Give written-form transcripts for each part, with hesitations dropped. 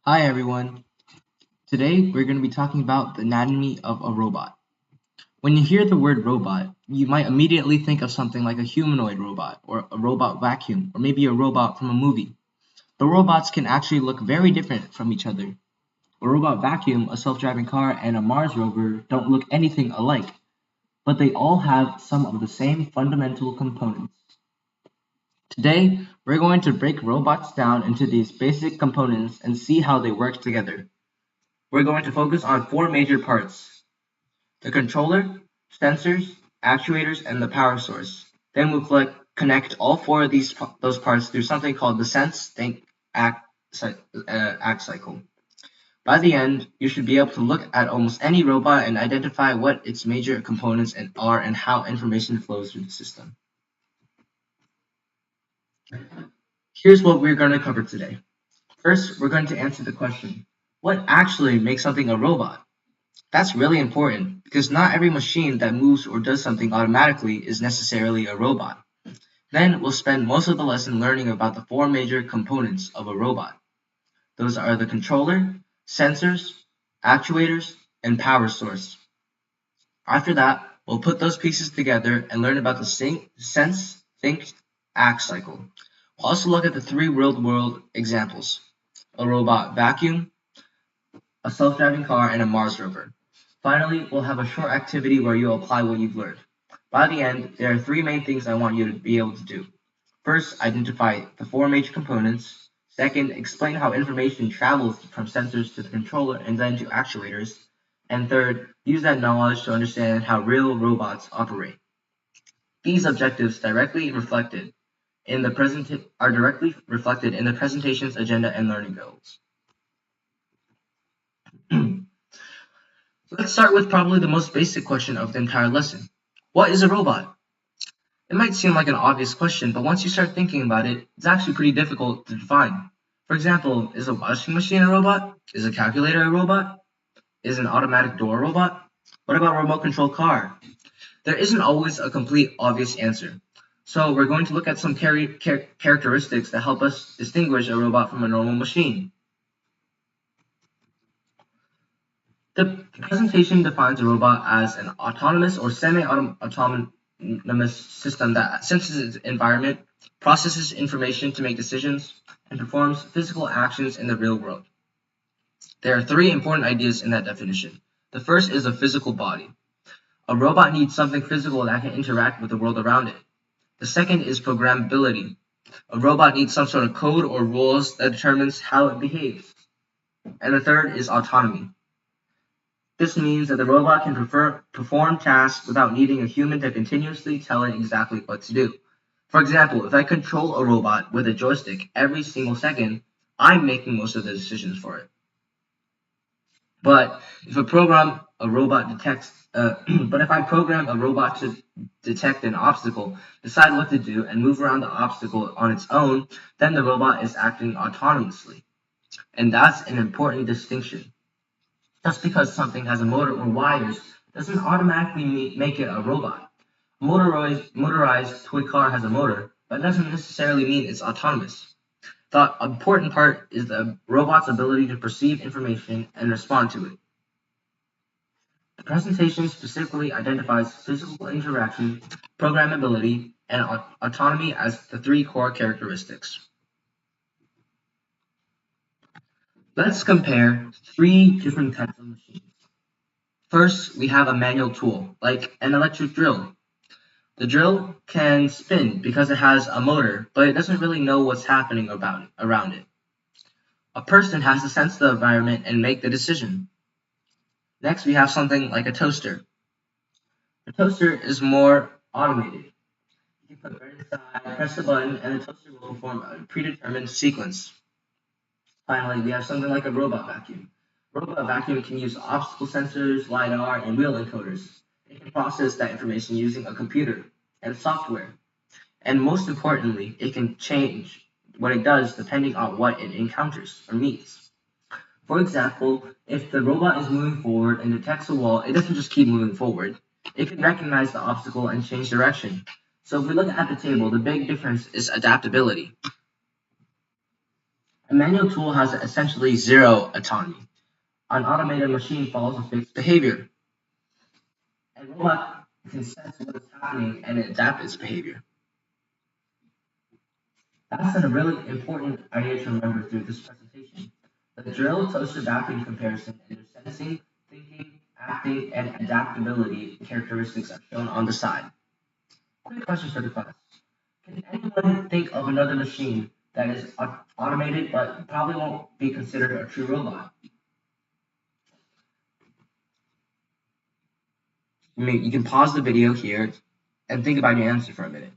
Hi everyone. Today we're going to be talking about the anatomy of a robot. When you hear the word robot, you might immediately think of something like a humanoid robot or a robot vacuum or maybe a robot from a movie. But robots can actually look very different from each other. A robot vacuum, a self-driving car, and a Mars rover don't look anything alike, but they all have some of the same fundamental components. Today, we're going to break robots down into these basic components and see how they work together. We're going to focus on four major parts: the controller, sensors, actuators, and the power source. Then we'll connect all four of those parts through something called the sense, think, act cycle. By the end, you should be able to look at almost any robot and identify what its major components are and how information flows through the system. Here's what we're going to cover today. First, we're going to answer the question, what actually makes something a robot? That's really important because not every machine that moves or does something automatically is necessarily a robot. Then we'll spend most of the lesson learning about the four major components of a robot. Those are the controller, sensors, actuators, and power source. After that, we'll put those pieces together and learn about the sense, think, act cycle. We'll also look at the three real-world examples: a robot vacuum, a self-driving car, and a Mars rover. Finally, we'll have a short activity where you'll apply what you've learned. By the end, there are three main things I want you to be able to do. First, identify the four major components. Second, explain how information travels from sensors to the controller and then to actuators. And third, use that knowledge to understand how real robots operate. These objectives are directly reflected in the presentation's agenda and learning goals. Let's start with probably the most basic question of the entire lesson. What is a robot? It might seem like an obvious question, but once you start thinking about it, it's actually pretty difficult to define. For example, is a washing machine a robot? Is a calculator a robot? Is an automatic door a robot? What about a remote control car? There isn't always a complete obvious answer. So we're going to look at some characteristics that help us distinguish a robot from a normal machine. The presentation defines a robot as an autonomous or semi-autonomous system that senses its environment, processes information to make decisions, and performs physical actions in the real world. There are three important ideas in that definition. The first is a physical body. A robot needs something physical that can interact with the world around it. The second is programmability. A robot needs some sort of code or rules that determines how it behaves. And the third is autonomy. This means that the robot can perform tasks without needing a human to continuously tell it exactly what to do. For example, if I control a robot with a joystick every single second, I'm making most of the decisions for it. But if I program a robot to detect an obstacle, decide what to do, and move around the obstacle on its own, then the robot is acting autonomously. And that's an important distinction. Just because something has a motor or wires doesn't automatically make it a robot. A motorized toy car has a motor, but it doesn't necessarily mean it's autonomous. The important part is the robot's ability to perceive information and respond to it. The presentation specifically identifies physical interaction, programmability, and autonomy as the three core characteristics. Let's compare three different types of machines. First, we have a manual tool, like an electric drill. The drill can spin because it has a motor, but it doesn't really know what's happening around it. A person has to sense the environment and make the decision. Next, we have something like a toaster. The toaster is more automated. You can put bread inside, press the button, and the toaster will perform a predetermined sequence. Finally, we have something like a robot vacuum. A robot vacuum can use optical sensors, LiDAR, and wheel encoders. It can process that information using a computer and software. And most importantly, it can change what it does depending on what it encounters or meets. For example, if the robot is moving forward and detects a wall, it doesn't just keep moving forward. It can recognize the obstacle and change direction. So if we look at the table, the big difference is adaptability. A manual tool has essentially zero autonomy. An automated machine follows a fixed behavior. A robot can sense what is happening and adapt its behavior. That's a really important idea to remember through this presentation. The drill toaster vacuum comparison and their sensing, thinking, acting, and adaptability characteristics are shown on the side. Quick questions for the class. Can anyone think of another machine that is automated but probably won't be considered a true robot? You can pause the video here and think about your answer for a minute.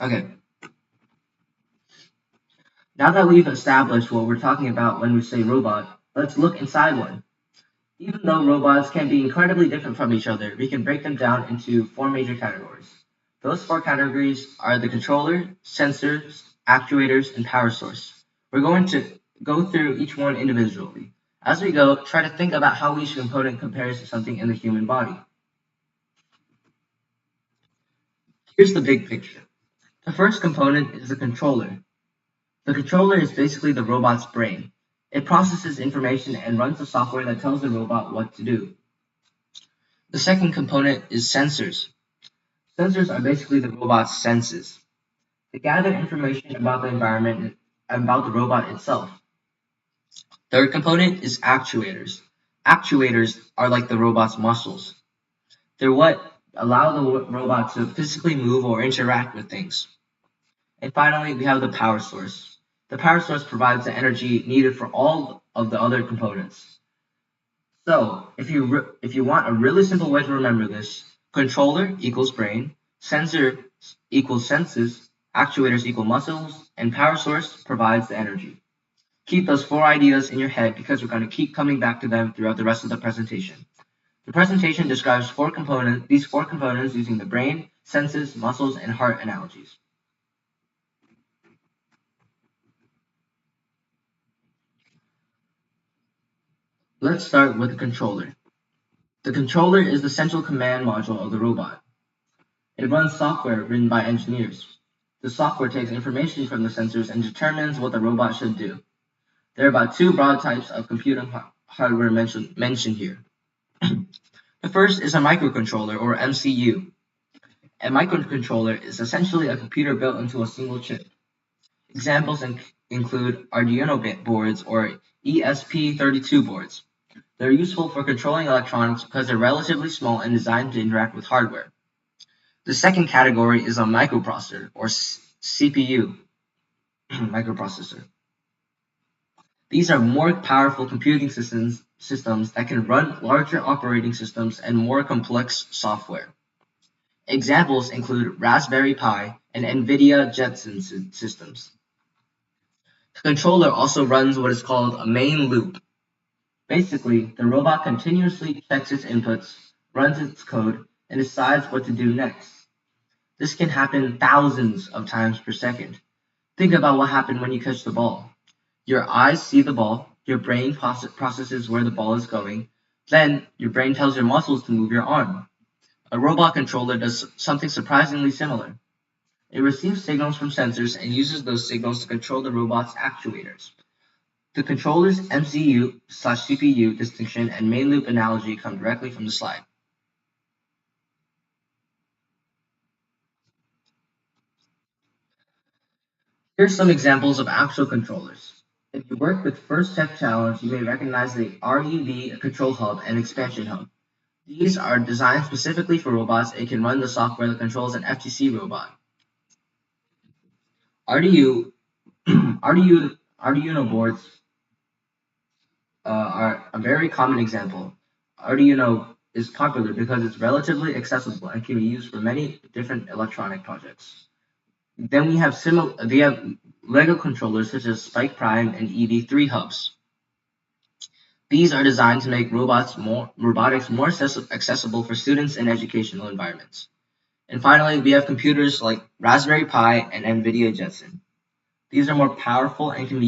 Okay. Now that we've established what we're talking about when we say robot, let's look inside one. Even though robots can be incredibly different from each other, we can break them down into four major categories. Those four categories are the controller, sensors, actuators, and power source. We're going to go through each one individually. As we go, try to think about how each component compares to something in the human body. Here's the big picture. The first component is the controller. The controller is basically the robot's brain. It processes information and runs the software that tells the robot what to do. The second component is sensors. Sensors are basically the robot's senses. They gather information about the environment and about the robot itself. Third component is actuators. Actuators are like the robot's muscles. They're what allow the robot to physically move or interact with things. And finally, we have the power source. The power source provides the energy needed for all of the other components. So, if you want a really simple way to remember this, controller equals brain, sensor equals senses, actuators equal muscles, and power source provides the energy. Keep those four ideas in your head because we're going to keep coming back to them throughout the rest of the presentation. The presentation describes these four components using the brain, senses, muscles, and heart analogies. Let's start with the controller. The controller is the central command module of the robot. It runs software written by engineers. The software takes information from the sensors and determines what the robot should do. There are about two broad types of computing hardware mentioned here. The first is a microcontroller, or MCU. A microcontroller is essentially a computer built into a single chip. Examples include Arduino boards or ESP32 boards. They're useful for controlling electronics because they're relatively small and designed to interact with hardware. The second category is a microprocessor, or CPU, microprocessor. These are more powerful computing systems that can run larger operating systems and more complex software. Examples include Raspberry Pi and NVIDIA Jetson systems. The controller also runs what is called a main loop. Basically, the robot continuously checks its inputs, runs its code, and decides what to do next. This can happen thousands of times per second. Think about what happened when you catch the ball. Your eyes see the ball, your brain processes where the ball is going, then your brain tells your muscles to move your arm. A robot controller does something surprisingly similar. It receives signals from sensors and uses those signals to control the robot's actuators. The controller's MCU/CPU distinction and main loop analogy come directly from the slide. Here's some examples of actual controllers. If you work with First Tech Challenge, you may recognize the REV Control Hub and Expansion Hub. These are designed specifically for robots and can run the software that controls an FTC robot. Arduino boards are a very common example. Arduino is popular because it's relatively accessible and can be used for many different electronic projects. Then we have Lego controllers such as Spike Prime and EV3 hubs. These are designed to make robotics more accessible for students in educational environments. And finally, we have computers like Raspberry Pi and NVIDIA Jetson. These are more powerful and can be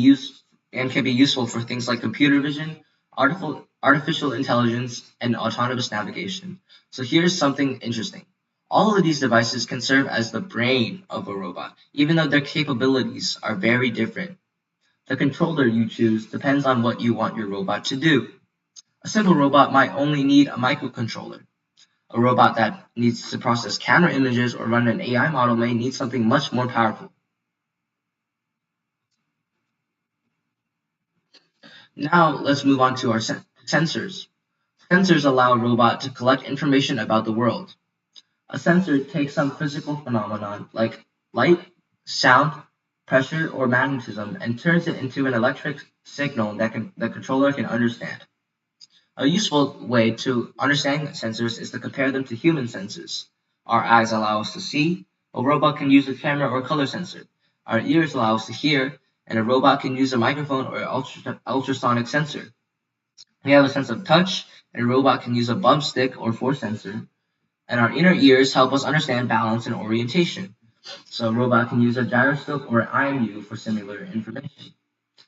useful for things like computer vision, artificial intelligence, and autonomous navigation. So here's something interesting. All of these devices can serve as the brain of a robot, even though their capabilities are very different. The controller you choose depends on what you want your robot to do. A simple robot might only need a microcontroller. A robot that needs to process camera images or run an AI model may need something much more powerful. Now let's move on to our sensors. Sensors allow a robot to collect information about the world. A sensor takes some physical phenomenon like light, sound, pressure, or magnetism and turns it into an electric signal that the controller can understand. A useful way to understand sensors is to compare them to human senses. Our eyes allow us to see, a robot can use a camera or color sensor. Our ears allow us to hear, and a robot can use a microphone or ultrasonic sensor. We have a sense of touch, and a robot can use a bump stick or force sensor. And our inner ears help us understand balance and orientation. So a robot can use a gyroscope or IMU for similar information.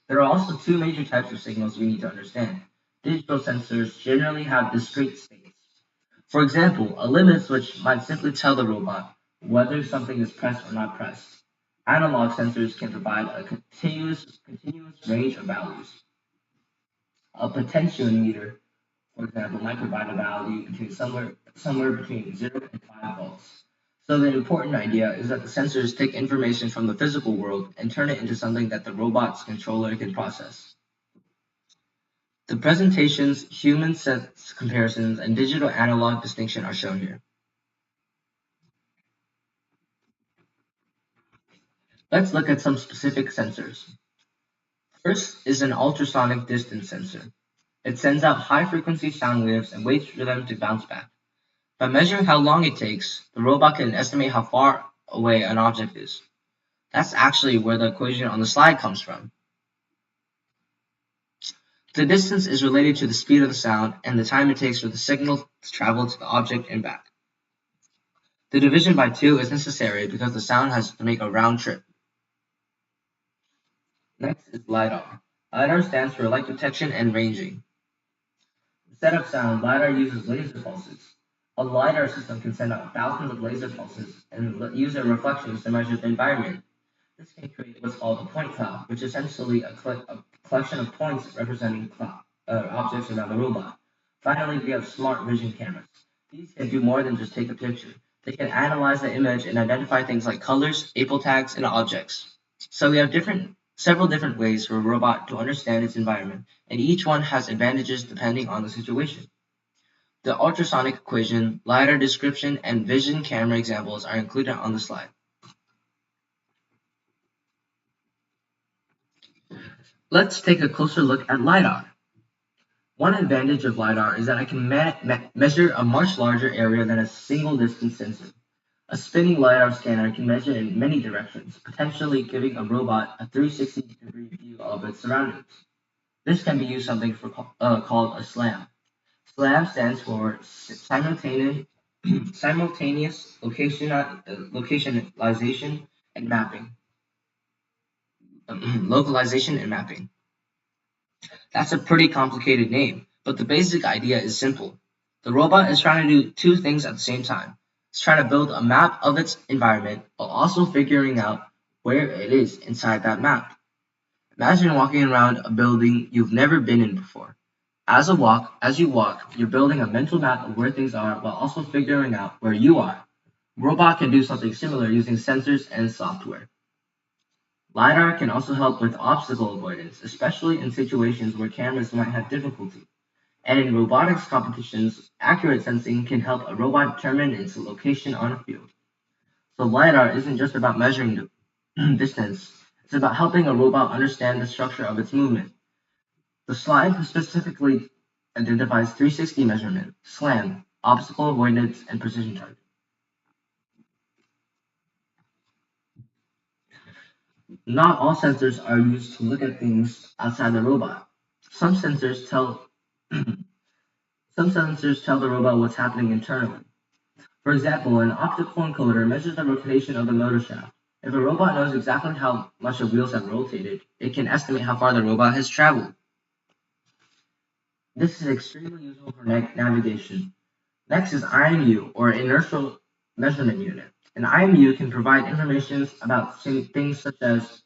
There are also two major types of signals we need to understand. Digital sensors generally have discrete states. For example, a limit switch might simply tell the robot whether something is pressed or not pressed. Analog sensors can provide a continuous range of values. A potentiometer, for example, might provide a value between somewhere between 0 and 5 volts. So the important idea is that the sensors take information from the physical world and turn it into something that the robot's controller can process. The presentations, human sense comparisons, and digital analog distinction are shown here. Let's look at some specific sensors. First is an ultrasonic distance sensor. It sends out high-frequency sound waves and waits for them to bounce back. By measuring how long it takes, the robot can estimate how far away an object is. That's actually where the equation on the slide comes from. The distance is related to the speed of the sound and the time it takes for the signal to travel to the object and back. The division by 2 is necessary because the sound has to make a round trip. Next is LiDAR. LiDAR stands for light detection and ranging. Instead of sound, LiDAR uses laser pulses. A LiDAR system can send out thousands of laser pulses and use their reflections to measure the environment. This can create what's called a point cloud, which is essentially a collection of points representing objects around the robot. Finally, we have smart vision cameras. These can do more than just take a picture. They can analyze the image and identify things like colors, apotags, and objects. So we have several different ways for a robot to understand its environment, and each one has advantages depending on the situation. The ultrasonic equation, LiDAR description, and vision camera examples are included on the slide. Let's take a closer look at LiDAR. One advantage of LiDAR is that it can measure a much larger area than a single distance sensor. A spinning LiDAR scanner can measure in many directions, potentially giving a robot a 360-degree view of its surroundings. This can be used something called a SLAM. SLAM stands for simultaneous localization and mapping. Localization and mapping. That's a pretty complicated name, but the basic idea is simple. The robot is trying to do two things at the same time. It's trying to build a map of its environment while also figuring out where it is inside that map. Imagine walking around a building you've never been in before. As you walk, you're building a mental map of where things are while also figuring out where you are. Robot can do something similar using sensors and software. LiDAR can also help with obstacle avoidance, especially in situations where cameras might have difficulty. And in robotics competitions, accurate sensing can help a robot determine its location on a field. So LiDAR isn't just about measuring the distance, it's about helping a robot understand the structure of its movement. The slide specifically identifies 360 measurement, SLAM, obstacle avoidance, and precision target. Not all sensors are used to look at things outside the robot. Some sensors tell some sensors tell the robot what's happening internally. For example, an optical encoder measures the rotation of the motor shaft. If a robot knows exactly how much the wheels have rotated, it can estimate how far the robot has traveled. This is extremely useful for navigation. Next is IMU, or inertial measurement unit. An IMU can provide information about things such as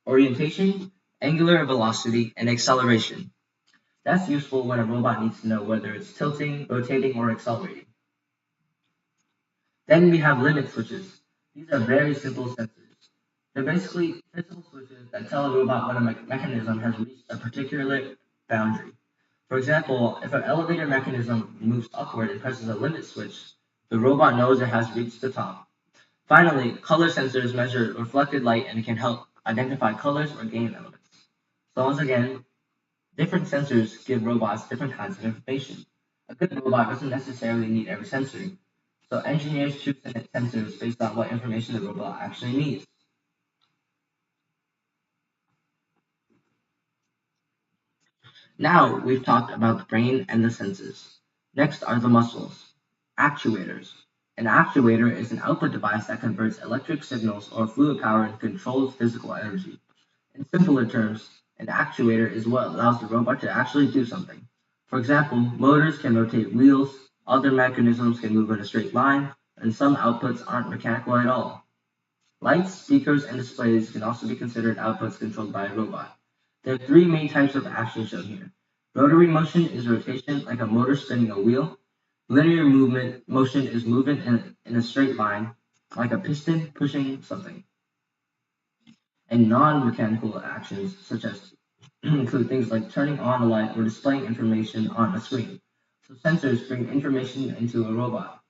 orientation, angular velocity, and acceleration. That's useful when a robot needs to know whether it's tilting, rotating, or accelerating. Then we have limit switches. These are very simple sensors. They're basically physical switches that tell a robot when a mechanism has reached a particular boundary. For example, if an elevator mechanism moves upward and presses a limit switch, the robot knows it has reached the top. Finally, color sensors measure reflected light and can help identify colors or game elements. So once again, different sensors give robots different kinds of information. A good robot doesn't necessarily need every sensor, so engineers choose sensors based on what information the robot actually needs. Now we've talked about the brain and the senses. Next are the muscles. Actuators. An actuator is an output device that converts electric signals or fluid power into controlled physical energy. In simpler terms, an actuator is what allows the robot to actually do something. For example, motors can rotate wheels, other mechanisms can move in a straight line, and some outputs aren't mechanical at all. Lights, speakers, and displays can also be considered outputs controlled by a robot. There are three main types of action shown here. Rotary motion is rotation, like a motor spinning a wheel. Linear movement motion is movement in a straight line, like a piston pushing something. And non-mechanical actions, such as include things like turning on a light or displaying information on a screen. So sensors bring information into a robot.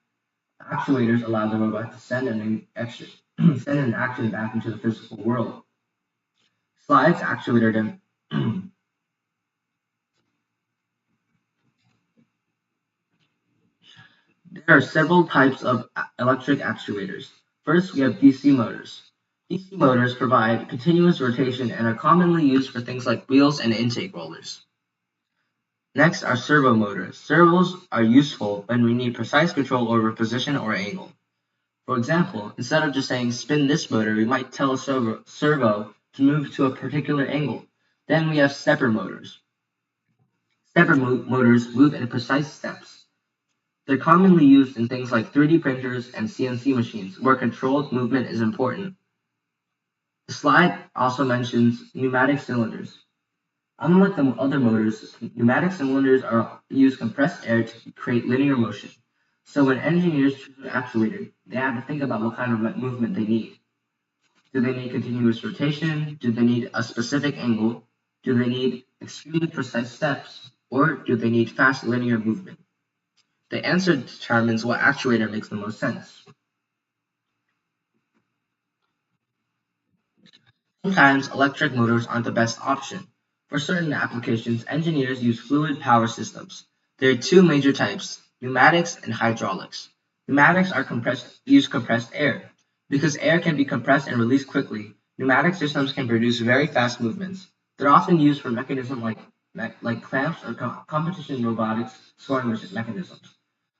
Actuators allow the robot to send send an action back into the physical world. Slides actuator dem- There are several types of electric actuators. First, we have DC motors. DC motors provide continuous rotation and are commonly used for things like wheels and intake rollers. Next are servo motors. Servos are useful when we need precise control over position or angle. For example, instead of just saying spin this motor, we might tell a servo to move to a particular angle. Then we have stepper motors. Motors move in precise steps. They're commonly used in things like 3D printers and CNC machines, where controlled movement is important. The slide also mentions pneumatic cylinders. Unlike the other motors, pneumatic cylinders use compressed air to create linear motion. So when engineers choose an actuator, they have to think about what kind of movement they need. Do they need continuous rotation? Do they need a specific angle? Do they need extremely precise steps? Or do they need fast linear movement? The answer determines what actuator makes the most sense. Sometimes electric motors aren't the best option. For certain applications, engineers use fluid power systems. There are two major types, pneumatics and hydraulics. Pneumatics use compressed air. Because air can be compressed and released quickly, pneumatic systems can produce very fast movements. They're often used for mechanisms like clamps or competition robotics scoring mechanisms.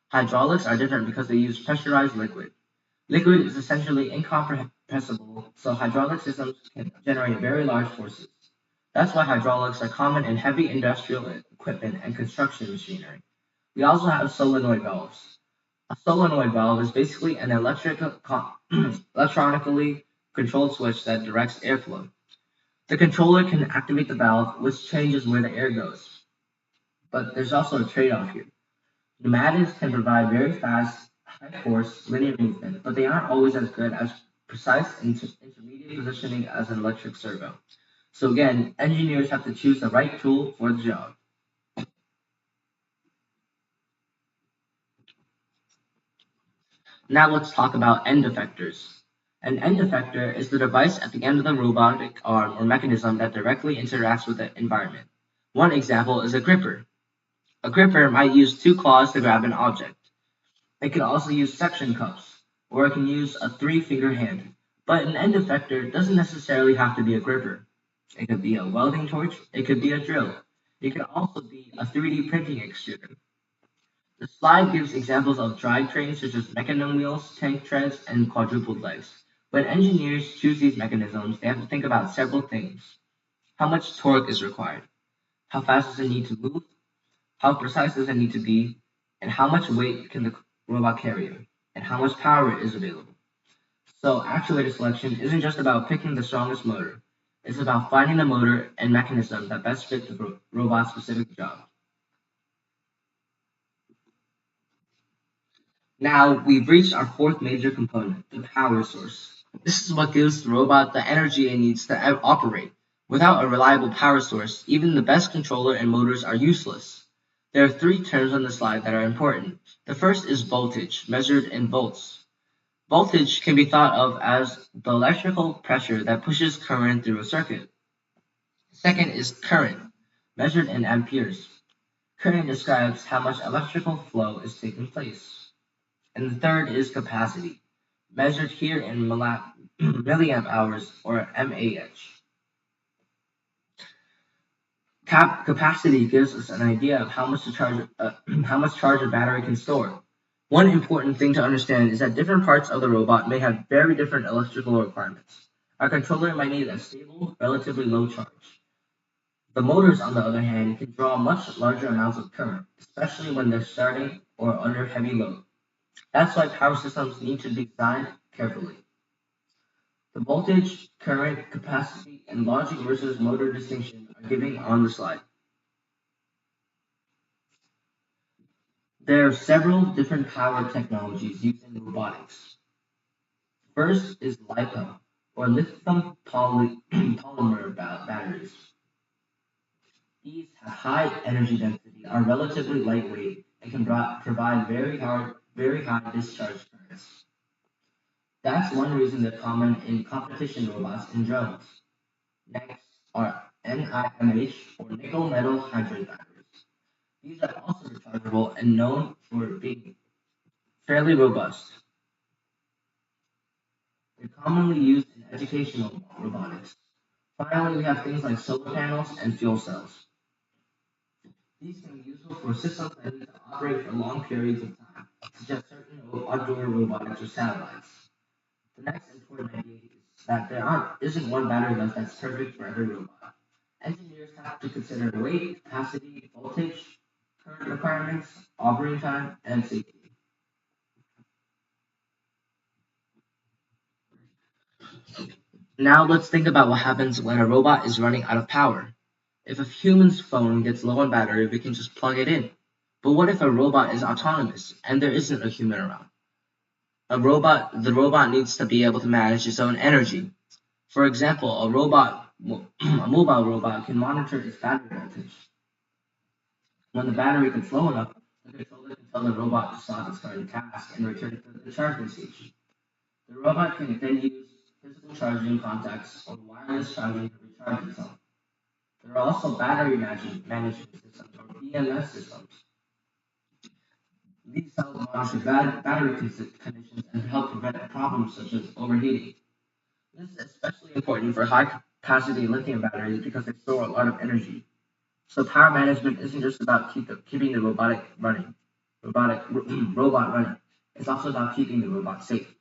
Hydraulics are different because they use pressurized liquid. Liquid is essentially incompressible, so hydraulic systems can generate very large forces. That's why hydraulics are common in heavy industrial equipment and construction machinery. We also have solenoid valves. A solenoid valve is basically an electronically controlled switch that directs airflow. The controller can activate the valve, which changes where the air goes. But there's also a trade-off here. Pneumatics can provide very fast, high-force, linear movement, but they aren't always as good as precise intermediate positioning as an electric servo. So again, engineers have to choose the right tool for the job. Now let's talk about end effectors. An end effector is the device at the end of the robotic arm or mechanism that directly interacts with the environment. One example is a gripper. A gripper might use two claws to grab an object. It can also use suction cups, or it can use a three-finger hand. But an end effector doesn't necessarily have to be a gripper. It could be a welding torch, it could be a drill. It could also be a 3D printing extruder. The slide gives examples of drivetrains such as mechanism wheels, tank treads, and quadrupled legs. When engineers choose these mechanisms, they have to think about several things. How much torque is required? How fast does it need to move? How precise does it need to be? And how much weight can the robot carry? and how much power is available. So actuator selection isn't just about picking the strongest motor. It's about finding the motor and mechanism that best fit the robot's specific job. Now we've reached our fourth major component, the power source. This is what gives the robot the energy it needs to operate. Without a reliable power source, even the best controller and motors are useless. There are three terms on the slide that are important. The first is voltage, measured in volts. Voltage can be thought of as the electrical pressure that pushes current through a circuit. Second is current, measured in amperes. Current describes how much electrical flow is taking place. And the third is capacity, measured here in milliamp hours or mAh. Capacity gives us an idea of how much how much charge a battery can store. One important thing to understand is that different parts of the robot may have very different electrical requirements. Our controller might need a stable, relatively low charge. The motors, on the other hand, can draw much larger amounts of current, especially when they're starting or under heavy load. That's why power systems need to be designed carefully. The voltage, current, capacity, and logic versus motor distinction are given on the slide. There are several different power technologies used in robotics. First is LiPo, or lithium polymer batteries. These have high energy density, are relatively lightweight, and can provide very high discharge currents. That's one reason they're common in competition robots and drones. Next are NIMH, or nickel metal hydride batteries. These are also rechargeable and known for being fairly robust. They're commonly used in educational robotics. Finally, we have things like solar panels and fuel cells. These can be useful for systems that need to operate for long periods of time, such as certain outdoor robotics or satellites. The next important idea is that isn't one battery life that's perfect for every robot. Engineers have to consider weight, capacity, voltage, current requirements, operating time, and safety. Now let's think about what happens when a robot is running out of power. If a human's phone gets low on battery, we can just plug it in. But what if a robot is autonomous and there isn't a human around? The robot needs to be able to manage its own energy. For example, a mobile robot can monitor its battery voltage. When the battery gets low enough, the controller can tell the robot to stop its current task and return to the charging station. The robot can then use physical charging contacts or wireless charging to recharge itself. There are also battery management systems or BMS systems. These help monitor battery conditions and help prevent problems such as overheating. This is especially important for high capacity lithium batteries because they store a lot of energy. So power management isn't just about keeping the robot running. It's also about keeping the robot safe.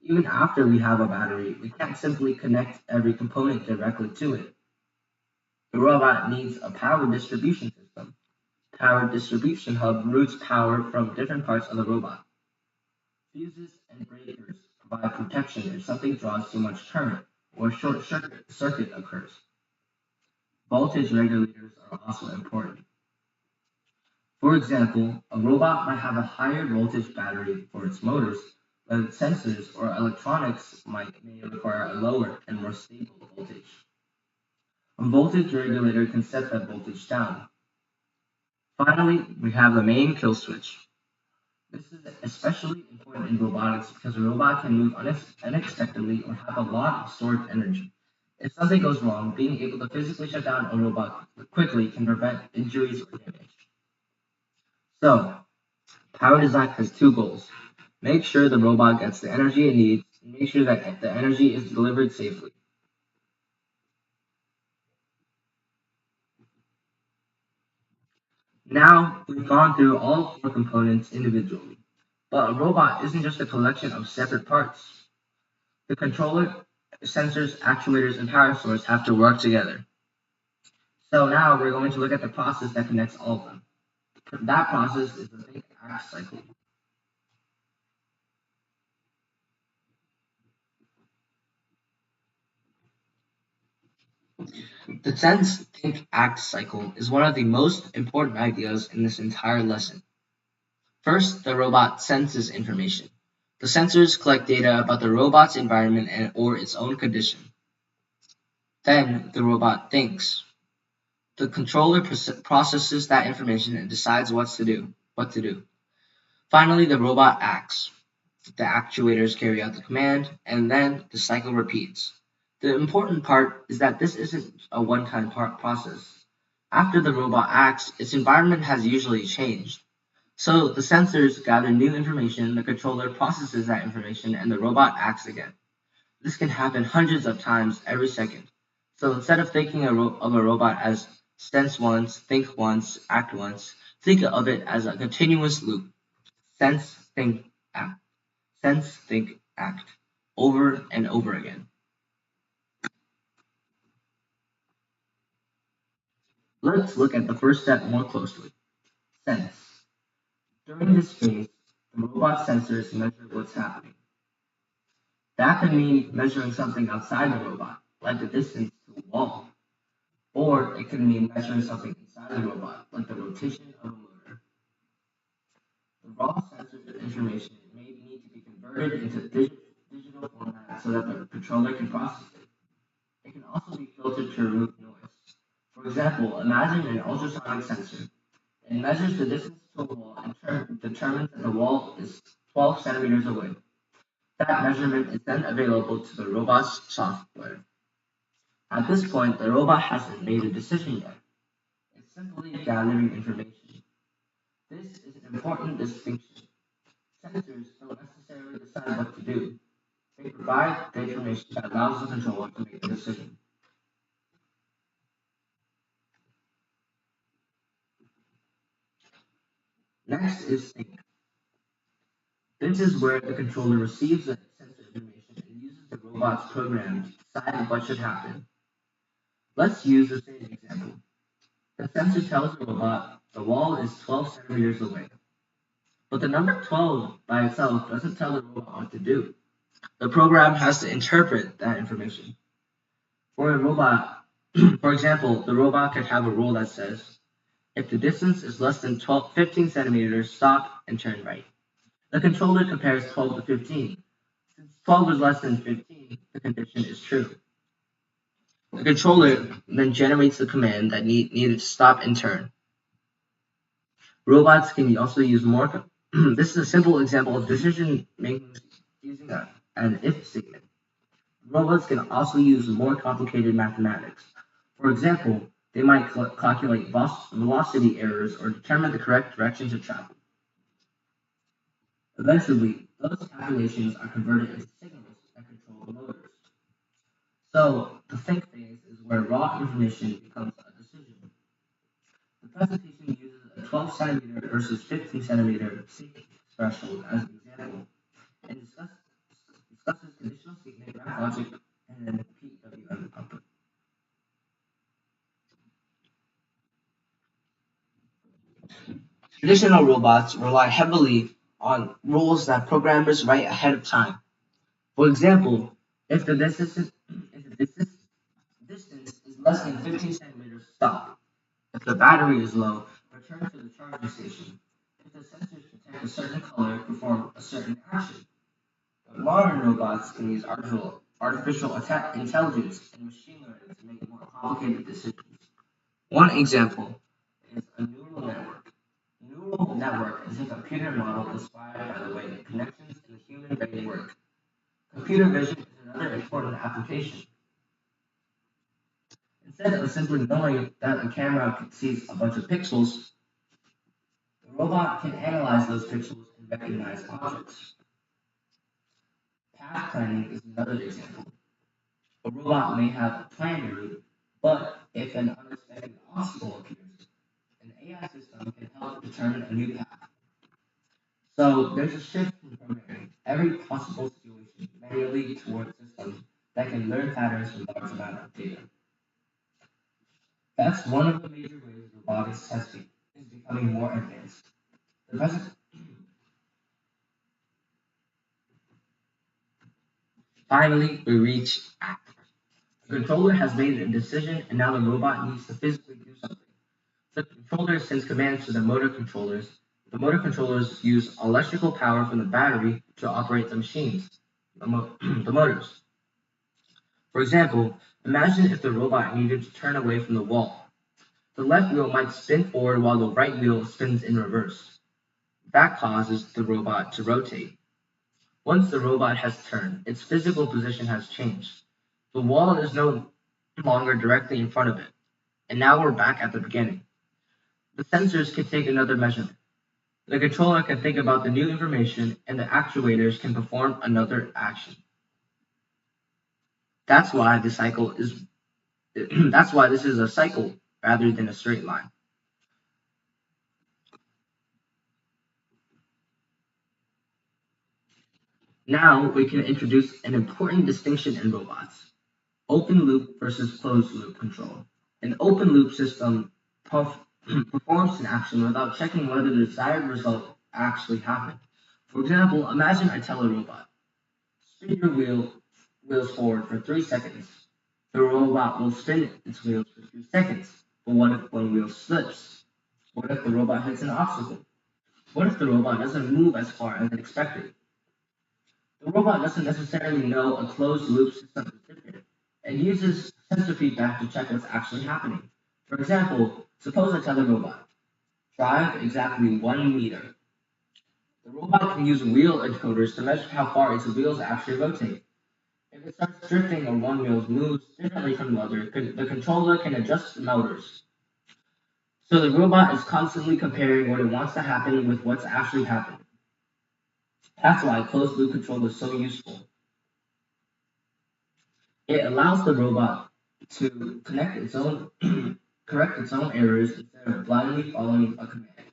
Even after we have a battery, we can't simply connect every component directly to it. The robot needs a power distribution system. Power distribution hub routes power from different parts of the robot. Fuses and breakers provide protection if something draws too much current or a short circuit occurs. Voltage regulators are also important. For example, a robot might have a higher voltage battery for its motors, but its sensors or electronics may require a lower and more stable voltage. A voltage regulator can set that voltage down. Finally, we have the main kill switch. This is especially important in robotics because a robot can move unexpectedly or have a lot of stored energy. If something goes wrong, being able to physically shut down a robot quickly can prevent injuries or damage. So, power design has two goals. Make sure the robot gets the energy it needs, and make sure that the energy is delivered safely. Now, we've gone through all four components individually, but a robot isn't just a collection of separate parts. The controller, sensors, actuators, and power source have to work together. So now we're going to look at the process that connects all of them. That process is the think act cycle. The sense think act cycle is one of the most important ideas in this entire lesson. First, the robot senses information. The sensors collect data about the robot's environment and or its own condition. Then the robot thinks. The controller processes that information and decides what to do. Finally, the robot acts. The actuators carry out the command, and then the cycle repeats. The important part is that this isn't a one-time process. After the robot acts, its environment has usually changed. So the sensors gather new information, the controller processes that information, and the robot acts again. This can happen hundreds of times every second. So instead of thinking of a robot as sense once, think once, act once, think of it as a continuous loop. Sense, think, act. Sense, think, act. Over and over again. Let's look at the first step more closely. Sense. During this phase, the robot sensors measure what's happening. That can mean measuring something outside the robot, like the distance to a wall, or it can mean measuring something inside the robot, like the rotation of a motor. The raw sensor information may need to be converted into digital format so that the controller can process it. It can also be filtered to remove noise. For example, imagine an ultrasonic sensor. It measures the distance to a wall and determines that the wall is 12 centimeters away. That measurement is then available to the robot's software. At this point, the robot hasn't made a decision yet. It's simply gathering information. This is an important distinction. Sensors don't necessarily decide what to do. They provide the information that allows the controller to make a decision. Next is think. This is where the controller receives the sensor information and uses the robot's program to decide what should happen. Let's use the same example. The sensor tells the robot the wall is 12 centimeters away. But the number 12 by itself doesn't tell the robot what to do. The program has to interpret that information. For a robot, for example, the robot could have a rule that says, if the distance is less than 15 centimeters, stop and turn right. The controller compares 12 to 15. Since 12 is less than 15, the condition is true. The controller then generates the command that needed to stop and turn. Robots can also use more. This is a simple example of decision making using an if statement. Robots can also use more complicated mathematics. For example, they might calculate velocity errors or determine the correct direction to travel. Eventually, those calculations are converted into signals that control the motors. So, the think phase is where raw information becomes a decision. The presentation uses a 12 centimeter versus 15 centimeter sync threshold as an example and discusses conditional statement, graph logic, and PWM output. Traditional robots rely heavily on rules that programmers write ahead of time. For example, if distance is less than 15 centimeters, stop. If the battery is low, return to the charging station. If the sensors detect a certain color, perform a certain action. But modern robots can use artificial intelligence and machine learning to make more complicated decisions. One example is a neural network. A neural network is a computer model inspired by the way connections in the human brain work. Computer vision is another important application. Instead of simply knowing that a camera sees a bunch of pixels, the robot can analyze those pixels and recognize objects. Path planning is another example. A robot may have planned a route, but if an unexpected obstacle appears, an AI system can help determine a new path. So there's a shift in programming every possible situation manually towards systems that can learn patterns from large amounts of data. That's one of the major ways robotics has is becoming becoming more advanced. The present, finally, we reach act. The controller has made a decision, and now the robot needs to physically do something. The controller sends commands to the motor controllers. The motor controllers use electrical power from the battery to operate the machines, the motors. For example, imagine if the robot needed to turn away from the wall. The left wheel might spin forward while the right wheel spins in reverse. That causes the robot to rotate. Once the robot has turned, its physical position has changed. The wall is no longer directly in front of it, and now we're back at the beginning. The sensors can take another measurement. The controller can think about the new information, and the actuators can perform another action. That's why the cycle is that's why this is a cycle rather than a straight line. Now we can introduce an important distinction in robots: open loop versus closed loop control. An open loop system performs an action without checking whether the desired result actually happened. For example, imagine I tell a robot, spin your wheels forward for 3 seconds. The robot will spin its wheels for 3 seconds. But what if one wheel slips? What if the robot hits an obstacle? What if the robot doesn't move as far as expected? The robot doesn't necessarily know a closed loop system is different. It uses sensor feedback to check what's actually happening. For example, suppose I tell the robot, drive exactly 1 meter. The robot can use wheel encoders to measure how far its wheels actually rotate. If it starts drifting or one wheel moves differently from the other, the controller can adjust the motors. So the robot is constantly comparing what it wants to happen with what's actually happening. That's why closed loop control is so useful. It allows the robot to correct its own errors instead of blindly following a command.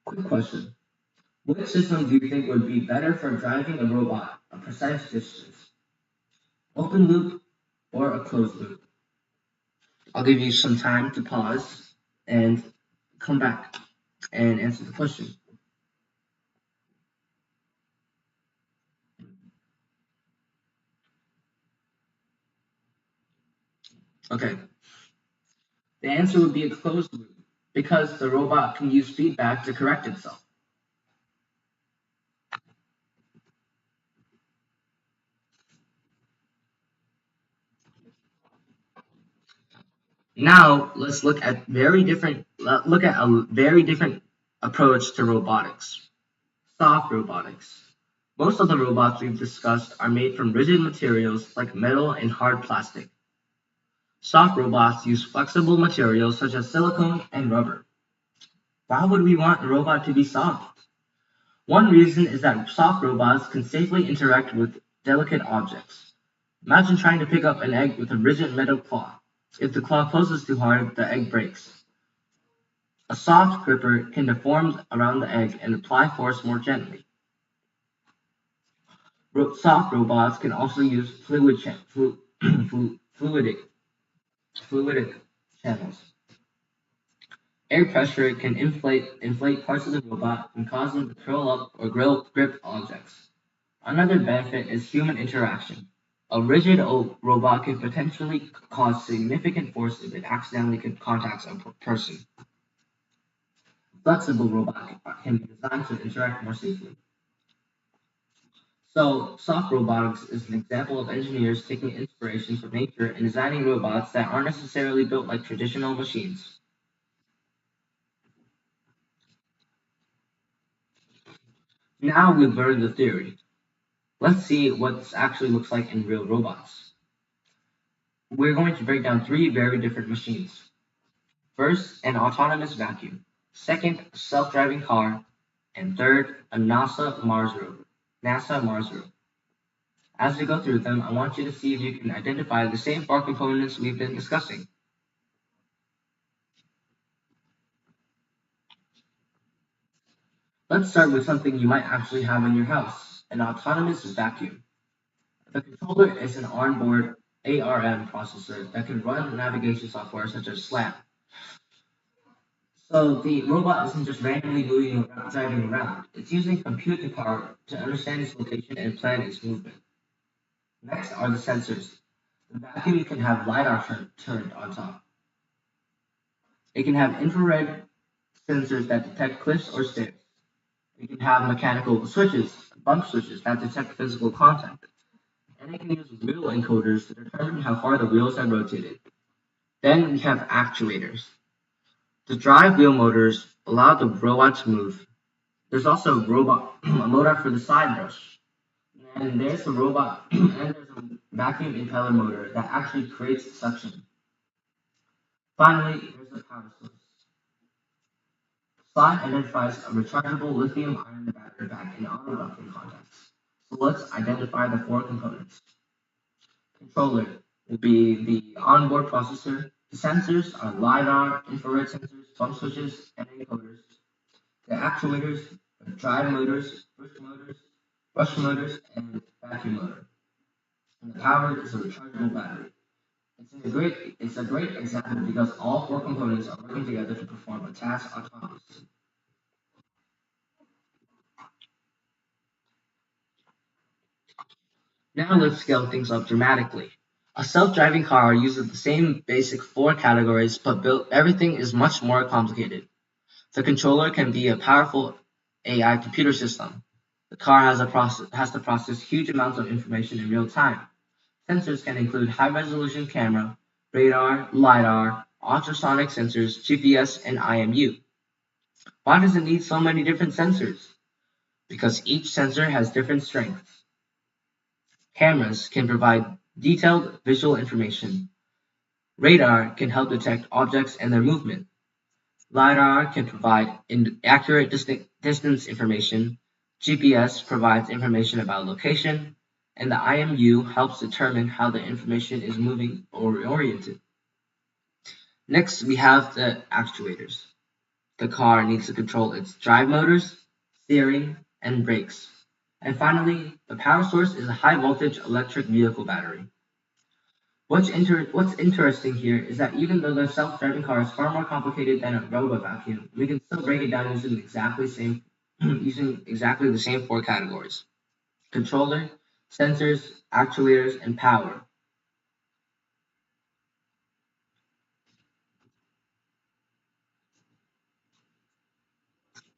Quick question. Which system do you think would be better for driving a robot a precise distance? Open loop or a closed loop? I'll give you some time to pause and come back and answer the question. Okay, the answer would be a closed loop because the robot can use feedback to correct itself. Now let's look at a very different approach to robotics. Soft robotics. Most of the robots we've discussed are made from rigid materials like metal and hard plastic. Soft robots use flexible materials such as silicone and rubber. Why would we want a robot to be soft? One reason is that soft robots can safely interact with delicate objects. Imagine trying to pick up an egg with a rigid metal claw. If the claw closes too hard, the egg breaks. A soft gripper can deform around the egg and apply force more gently. Soft robots can also use fluidic, fluidic channels. Air pressure can inflate parts of the robot and cause them to curl up or grip objects. Another benefit is human interaction. A rigid robot can potentially cause significant force if it accidentally contacts a person. Flexible robot can be designed to interact more safely. So, soft robotics is an example of engineers taking inspiration from nature and designing robots that aren't necessarily built like traditional machines. Now we've learned the theory. Let's see what this actually looks like in real robots. We're going to break down three very different machines. First, an autonomous vacuum. Second, a self-driving car. And third, a NASA Mars rover. As we go through them, I want you to see if you can identify the same four components we've been discussing. Let's start with something you might actually have in your house, an autonomous vacuum. The controller is an onboard ARM processor that can run navigation software such as SLAM. So the robot isn't just randomly driving around. It's using computing power to understand its location and plan its movement. Next are the sensors. The vacuum can have LiDAR turned on top. It can have infrared sensors that detect cliffs or stairs. It can have mechanical switches, bump switches that detect physical contact. And it can use wheel encoders to determine how far the wheels have rotated. Then we have actuators. The drive wheel motors allow the robot to move. There's also a motor for the side brush. And there's a robot and there's a vacuum impeller motor that actually creates suction. Finally, there's the power source. Slide identifies a rechargeable lithium ion battery pack in auto docking contacts. So let's identify the four components. Controller will be the onboard processor. The sensors are LiDAR, infrared sensors, bump switches, and encoders. The actuators are drive motors, brush motors, and vacuum motor. And the power is a rechargeable battery. It's a great example because all four components are working together to perform a task autonomously. Now let's scale things up dramatically. A self-driving car uses the same basic four categories, but built everything is much more complicated. The controller can be a powerful AI computer system. The car has to process huge amounts of information in real time. Sensors can include high-resolution camera, radar, LiDAR, ultrasonic sensors, GPS, and IMU. Why does it need so many different sensors? Because each sensor has different strengths. Cameras can provide detailed visual information. Radar can help detect objects and their movement. LiDAR can provide accurate distance information. GPS provides information about location. And the IMU helps determine how the information is moving or oriented. Next, we have the actuators. The car needs to control its drive motors, steering, and brakes. And finally, the power source is a high voltage electric vehicle battery. What's interesting here is that even though the self-driving car is far more complicated than a robot vacuum, we can still break it down using exactly the same four categories: controller, sensors, actuators, and power.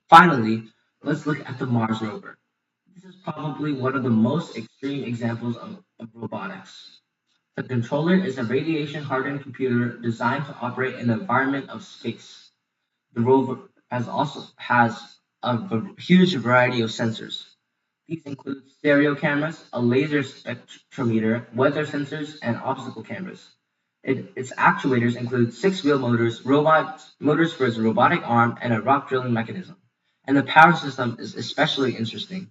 Finally, let's look at the Mars rover. This is probably one of the most extreme examples of robotics. The controller is a radiation-hardened computer designed to operate in the environment of space. The rover has a huge variety of sensors. These include stereo cameras, a laser spectrometer, weather sensors, and obstacle cameras. Its actuators include six-wheel motors for its robotic arm, and a rock drilling mechanism. And the power system is especially interesting.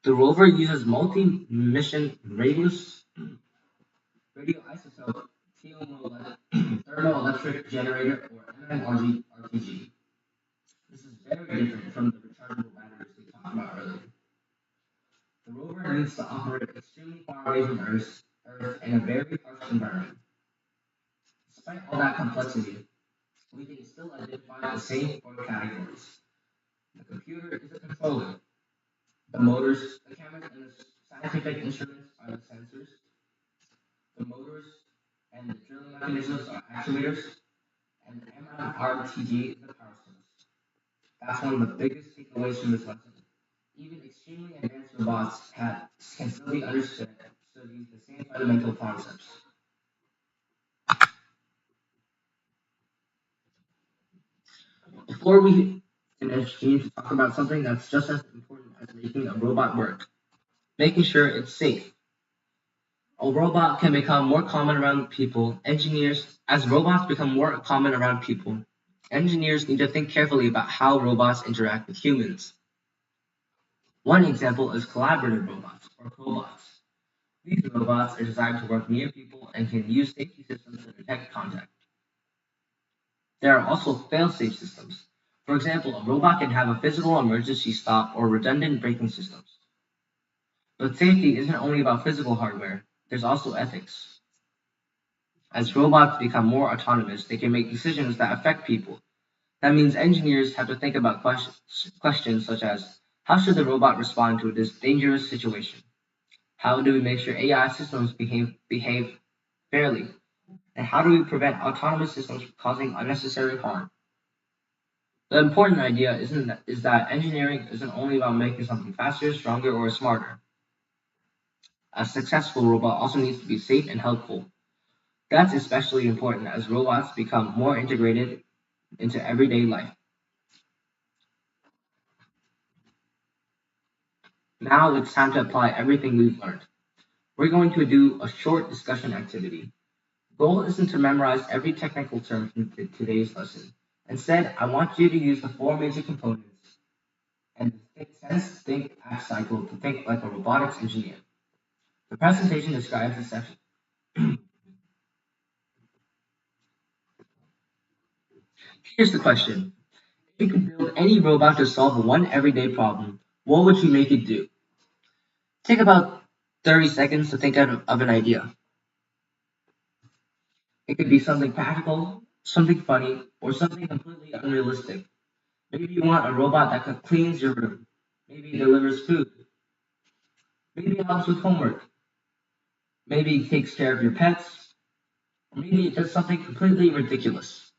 The rover uses multi-mission radioisotope thermoelectric generator or MMRG. This is very different from the rechargeable batteries we talked about earlier. The rover needs to operate extremely far away from Earth in a very harsh environment. Despite all that complexity, we can still identify the same four categories. The computer is a controller. The motors, the cameras, and the scientific instruments are the sensors. The motors and the drilling mechanisms are actuators. And the MMRTG is the power source. That's one of the biggest takeaways from this lesson. Even extremely advanced can still be understood using the same fundamental concepts. Before we finish, we need to talk about something that's just as important as making a robot work, making sure it's safe. A robot can become more common around people. As robots become more common around people, engineers need to think carefully about how robots interact with humans. One example is collaborative robots, or cobots. These robots are designed to work near people and can use safety systems to detect contact. There are also fail-safe systems. For example, a robot can have a physical emergency stop or redundant braking systems. But safety isn't only about physical hardware, there's also ethics. As robots become more autonomous, they can make decisions that affect people. That means engineers have to think about questions such as how should the robot respond to this dangerous situation? How do we make sure AI systems behave fairly? And how do we prevent autonomous systems from causing unnecessary harm? The important idea is that engineering isn't only about making something faster, stronger, or smarter. A successful robot also needs to be safe and helpful. That's especially important as robots become more integrated into everyday life. Now it's time to apply everything we've learned. We're going to do a short discussion activity. The goal isn't to memorize every technical term from today's lesson. Instead, I want you to use the four major components and sense, think, act cycle to think like a robotics engineer. The presentation describes the section. Here's the question. If you could build any robot to solve one everyday problem, what would you make it do? Take about 30 seconds to think of an idea. It could be something practical, something funny, or something completely unrealistic. Maybe you want a robot that cleans your room. Maybe it delivers food. Maybe it helps with homework. Maybe it takes care of your pets. Or maybe it does something completely ridiculous.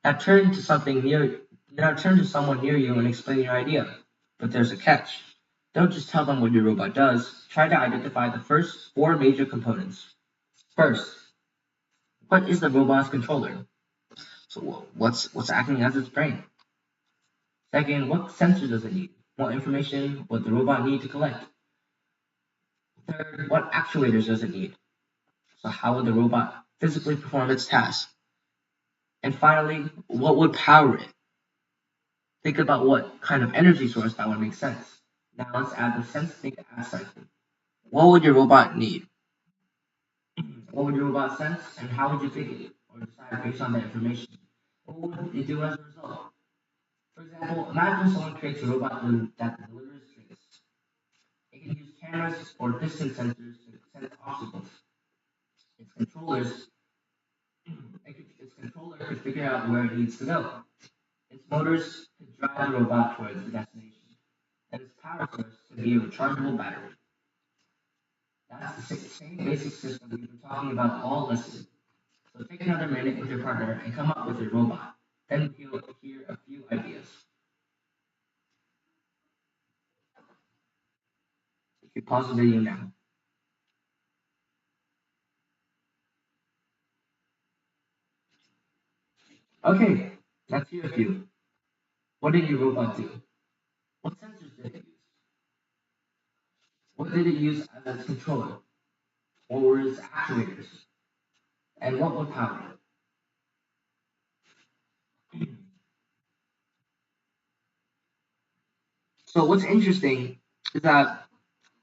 Now turn to someone near you and explain your idea. But there's a catch. Don't just tell them what your robot does. Try to identify the first four major components. First, what is the robot's controller? So what's acting as its brain? Second, what sensor does it need? What information would the robot need to collect? Third, what actuators does it need? So how would the robot physically perform its task? And finally, what would power it? Think about what kind of energy source that would make sense. Now let's add the sense think act cycle. What would your robot need? What would your robot sense and how would you think it or decide based on that information? What would it do as a result? For example, imagine someone creates a robot that delivers drinks. It can use cameras or distance sensors to sense obstacles. Its controllers, its controller could figure out where it needs to go. Its motors could drive the robot towards the destination, and its power source could be a rechargeable battery. That's the same basic system we've been talking about all lesson. So take another minute with your partner and come up with a robot. Then you'll hear a few ideas. You can pause the video now. Okay, let's hear a few. What did your robot do? What sensors did it use? What did it use as its controller? What were its actuators? And what would power it? So what's interesting is that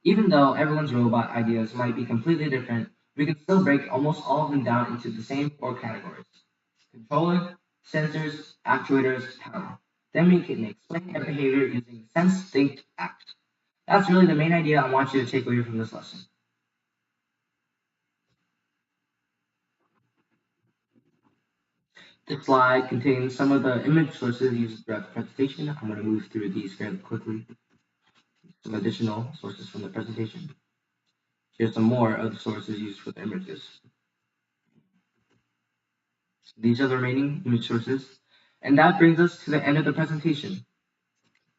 even though everyone's robot ideas might be completely different, we can still break almost all of them down into the same four categories: controller, sensors, actuators, power. Then we can explain their behavior using sense, think, act. That's really the main idea I want you to take away from this lesson. This slide contains some of the image sources used throughout the presentation. I'm going to move through these fairly quickly. Some additional sources from the presentation. Here's some more of the sources used for the images. These are the remaining image sources. And that brings us to the end of the presentation.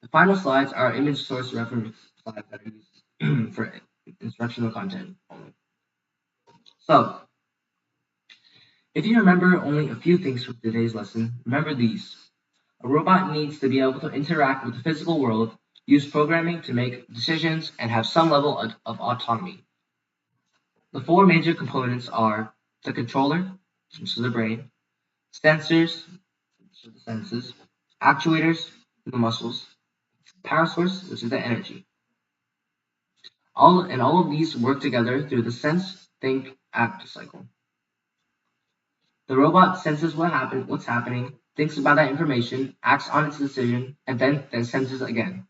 The final slides are image source reference slides that are used for instructional content only. So, if you remember only a few things from today's lesson, remember these. A robot needs to be able to interact with the physical world, use programming to make decisions, and have some level of autonomy. The four major components are the controller, which is the brain, sensors, which are the senses, actuators, the muscles, power source, which is the energy. All of these work together through the sense, think, act cycle. The robot senses what's happening, thinks about that information, acts on its decision, and then senses again.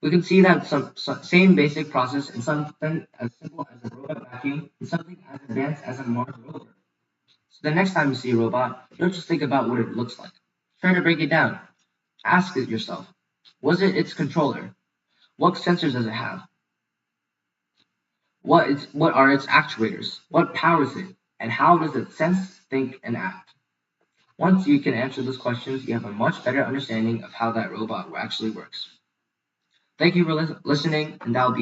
We can see that some same basic process in something as simple as a robot vacuum and something as advanced as a Mars rover. So the next time you see a robot, don't just think about what it looks like. Try to break it down. Ask it yourself. Was it its controller? What sensors does it have? What are its actuators? What powers it? And how does it sense, think, and act? Once you can answer those questions, you have a much better understanding of how that robot actually works. Thank you for listening, and that'll be it.